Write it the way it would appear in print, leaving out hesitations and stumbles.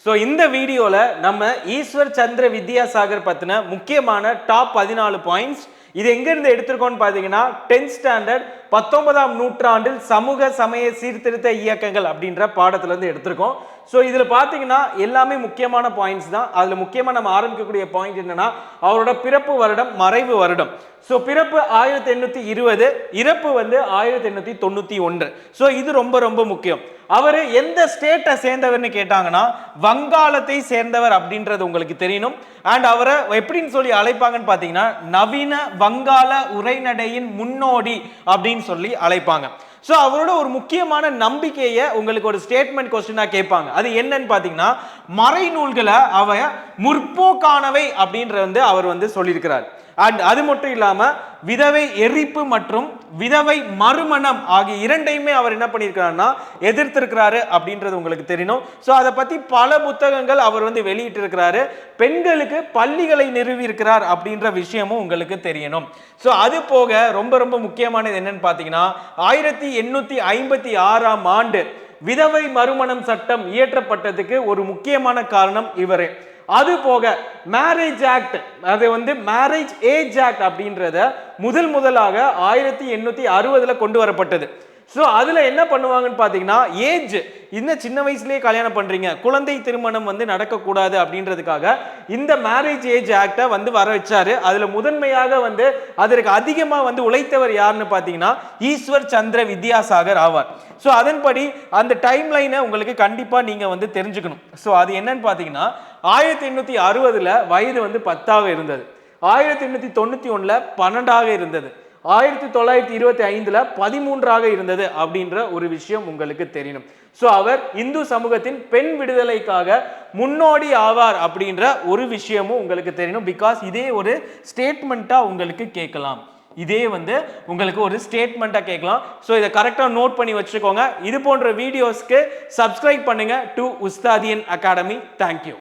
So இந்த வீடியோவில் நம்ம ஈஸ்வர் சந்திர வித்யாசாகர் பற்றின முக்கியமான டாப் 14 பாயிண்ட்ஸ் இது எங்கேருந்து எடுத்திருக்கோம்னு பார்த்தீங்கன்னா 10th ஸ்டாண்டர்ட் 19ஆம் நூற்றாண்டில் சமூக சமய சீர்திருத்த இயக்கங்கள் அப்படின்ற பாடத்துலேருந்து எடுத்திருக்கோம். ஸோ இதில் பார்த்தீங்கன்னா எல்லாமே முக்கியமான பாயிண்ட்ஸ் தான். அதில் முக்கியமாக நம்ம ஆரம்பிக்கக்கூடிய பாயிண்ட் என்னன்னா அவரோட பிறப்பு வருடம், மறைவு வருடம். ஸோ பிறப்பு 1820, இறப்பு 1891. ஸோ இது ரொம்ப ரொம்ப முக்கியம். அவர் எந்த ஸ்டேட்டை சேர்ந்தவர்னு கேட்டாங்கன்னா வங்காளத்தை சேர்ந்தவர் அப்படின்றது உங்களுக்கு தெரியணும். அண்ட் அவரை எப்படின்னு சொல்லி அழைப்பாங்கன்னு பார்த்தீங்கன்னா நவீன வங்காள உரைநடையின் முன்னோடி அப்படின்னு சொல்லி அழைப்பாங்க. ஸோ அவரோட ஒரு முக்கியமான நம்பிக்கையை உங்களுக்கு ஒரு ஸ்டேட்மெண்ட் கொஸ்டினா கேட்பாங்க. அது என்னன்னு பார்த்தீங்கன்னா மறைநூல்களை அவ முற்போக்கானவை அப்படின்ற அவர் சொல்லியிருக்கிறார். அண்ட் அது மட்டும் இல்லாம விதவை எரிப்பு மற்றும் விதவை மறுமணம் ஆகிய இரண்டையுமே அவர் என்ன பண்ணியிருக்கிறாருன்னா எதிர்த்திருக்கிறாரு அப்படின்றது உங்களுக்கு தெரியணும். ஸோ அதை பத்தி பல புத்தகங்கள் அவர் வெளியிட்டு இருக்கிறாரு. பெண்களுக்கு பள்ளிகளை நிறுவி இருக்கிறார் அப்படின்ற விஷயமும் உங்களுக்கு தெரியணும். ஸோ அது போக ரொம்ப ரொம்ப முக்கியமானது என்னன்னு பார்த்தீங்கன்னா 1856ஆம் ஆண்டு விதவை மறுமணம் சட்டம் இயற்றப்பட்டதுக்கு ஒரு முக்கியமான காரணம் இவரே. அது போக மேரேஜ் ஆக்ட், அது மேரேஜ் ஏஜ் ஆக்ட் அப்படின்றத முதலாக 1860 கொண்டு வரப்பட்டது. ஸோ அதில் என்ன பண்ணுவாங்கன்னு பார்த்தீங்கன்னா ஏஜ் இன்னும் சின்ன வயசுலேயே கல்யாணம் பண்ணுறீங்க, குழந்தை திருமணம் நடக்கக்கூடாது அப்படின்றதுக்காக இந்த மேரேஜ் ஏஜ் ஆக்டை வர வச்சாரு. அதில் முதன்மையாக அதற்கு அதிகமாக உழைத்தவர் யாருன்னு பார்த்தீங்கன்னா ஈஸ்வர் சந்திர வித்யாசாகர் ஆவார். ஸோ அதன்படி அந்த டைம் லைனை உங்களுக்கு கண்டிப்பாக நீங்கள் தெரிஞ்சுக்கணும். ஸோ அது என்னன்னு பார்த்தீங்கன்னா 1860 வயது 10ஆக இருந்தது, 1891 12ஆக இருந்தது, 1925 13ஆக இருந்தது அப்படின்ற ஒரு விஷயம் உங்களுக்கு தெரியணும். ஸோ அவர் இந்து சமூகத்தின் பெண் விடுதலைக்காக முன்னோடி ஆவார் அப்படின்ற ஒரு விஷயமும் உங்களுக்கு தெரியணும். பிகாஸ் இதே ஒரு ஸ்டேட்மெண்ட்டா உங்களுக்கு கேட்கலாம், இதே உங்களுக்கு ஒரு ஸ்டேட்மெண்ட்டா கேட்கலாம். ஸோ இதை கரெக்டாக நோட் பண்ணி வச்சுக்கோங்க. இது போன்ற வீடியோஸ்க்கு சப்ஸ்கிரைப் பண்ணுங்க டு உஸ்தாதியன் அகாடமி. தேங்க்யூ.